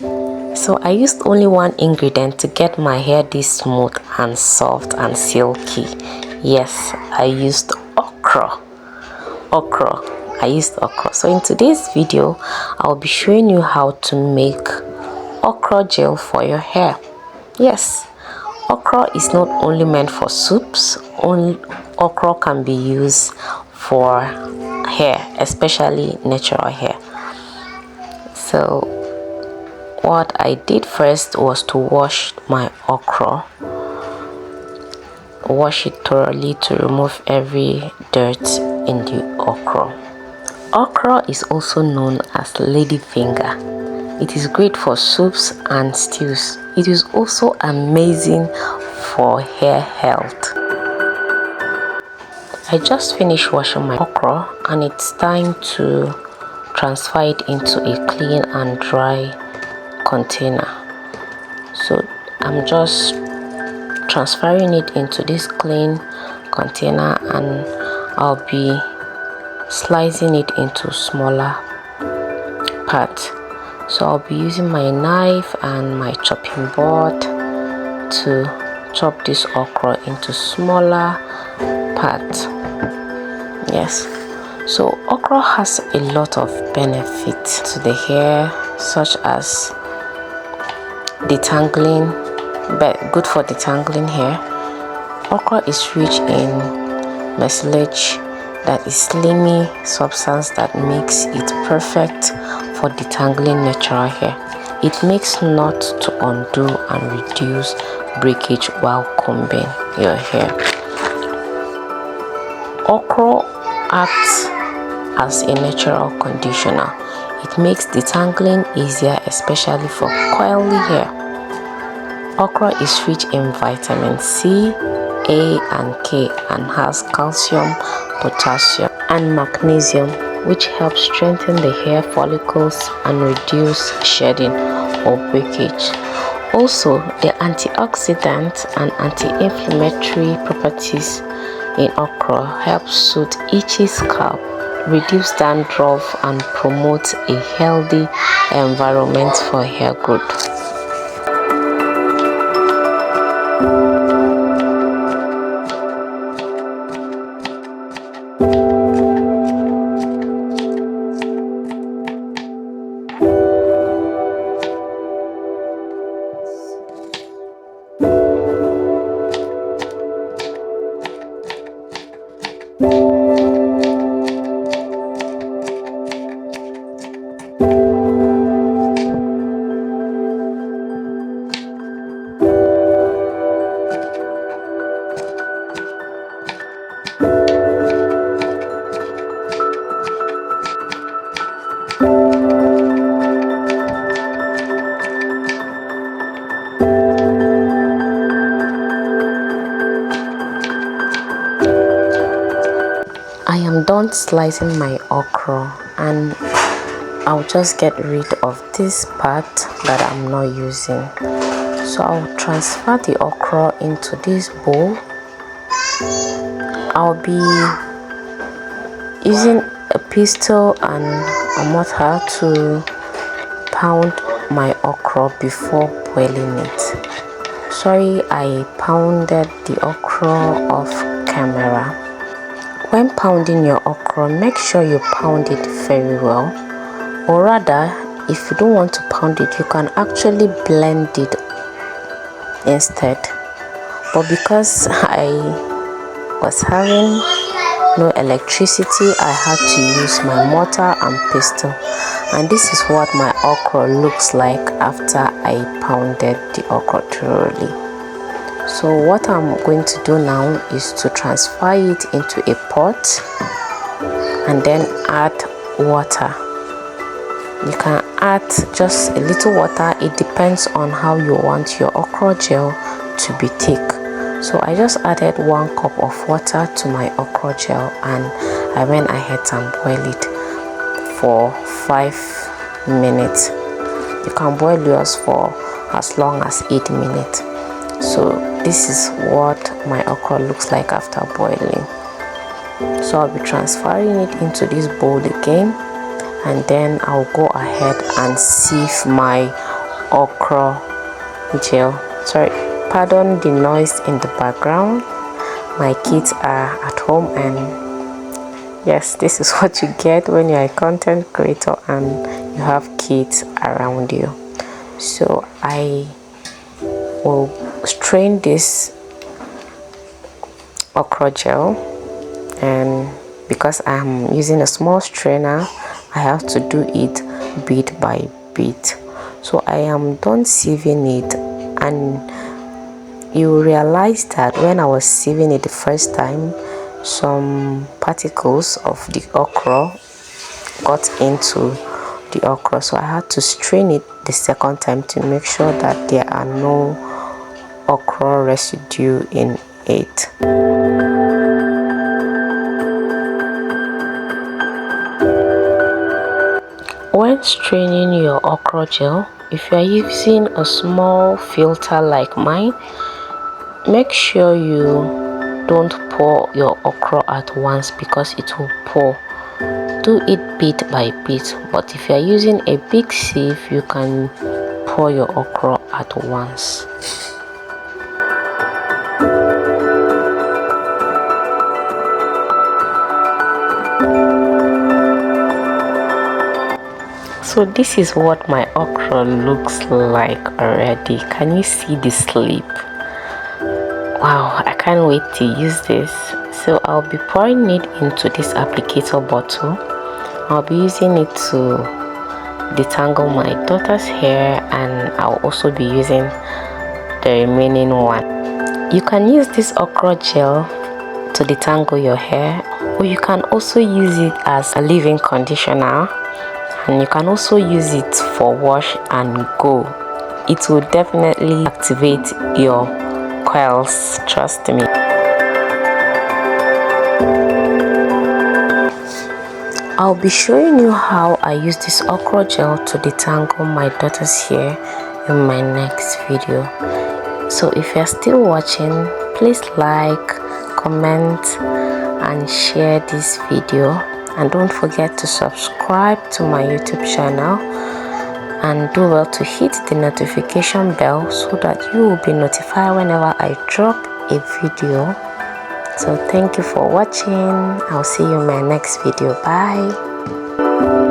So I used only one ingredient to get my hair this smooth and soft and silky. Yes, I used okra. I used okra. So in today's video, I'll be showing you how to make okra gel for your hair. Yes, okra is not only meant for soups. Okra can be used for hair, especially natural hair. So what I did first was to wash my okra. Wash it thoroughly to remove every dirt in the okra. Okra is also known as ladyfinger. It is great for soups and stews. It is also amazing for hair health. I just finished washing my okra and it's time to transfer it into a clean and dry container. So I'm just transferring it into this clean container and I'll be slicing it into smaller parts. So I'll be using my knife and my chopping board to chop this okra into smaller parts. Yes, so okra has a lot of benefits to the hair, such as detangling, but good for detangling hair. Okra is rich in mucilage, that is slimy substance that makes it perfect for detangling natural hair. It makes knots to undo and reduce breakage while combing your hair. Okra acts as a natural conditioner. It makes detangling easier, especially for coily hair. Okra is rich in vitamin C, A and K and has calcium, potassium and magnesium, which helps strengthen the hair follicles and reduce shedding or breakage. Also, the antioxidant and anti-inflammatory properties in okra help soothe itchy scalp, reduce dandruff and promote a healthy environment for hair growth. I am done slicing my okra and I'll just get rid of this part that I'm not using. So I'll transfer the okra into this bowl. I'll be using a pestle and a mortar to pound my okra before boiling it. Sorry, I pounded the okra off camera. When pounding your okra, make sure you pound it very well, or rather, if you don't want to pound it, you can actually blend it instead. But because I was having no electricity, I had to use my mortar and pestle, and this is what my okra looks like after I pounded the okra thoroughly. So what I'm going to do now is to transfer it into a pot and then add water. You can add just a little water. It depends on how you want your okra gel to be thick. So I just added 1 cup of water to my okra gel and I went ahead and boiled it for 5 minutes. You can boil yours for as long as 8 minutes. So this is what my okra looks like after boiling. So I'll be transferring it into this bowl again, and then I'll go ahead and sieve my okra gel. Sorry, pardon the noise in the background. My kids are at home, and yes, this is what you get when you're a content creator and you have kids around you. So I will strain this okra gel, and because I'm using a small strainer, I have to do it bit by bit. So I am done sieving it, and you realize that when I was sieving it the first time, some particles of the okra got into the okra, so I had to strain it the second time to make sure that there are no okra residue in it. When straining your okra gel, if you are using a small filter like mine, make sure you don't pour your okra at once because it will pour. Do it bit by bit, but if you are using a big sieve, you can pour your okra at once. So this is what my okra looks like already. Can you see the slip? Wow, I can't wait to use this. So I'll be pouring it into this applicator bottle. I'll be using it to detangle my daughter's hair, and I'll also be using the remaining one. You can use this okra gel to detangle your hair, or you can also use it as a leave-in conditioner, and you can also use it for wash and go. It will definitely activate your coils, trust me. I'll be showing you how I use this okra gel to detangle my daughter's hair in my next video. So if you're still watching, please like, comment and share this video, and don't forget to subscribe to my YouTube channel, and do well to hit the notification bell so that you will be notified whenever I drop a video. So thank you for watching. I'll see you in my next video. Bye.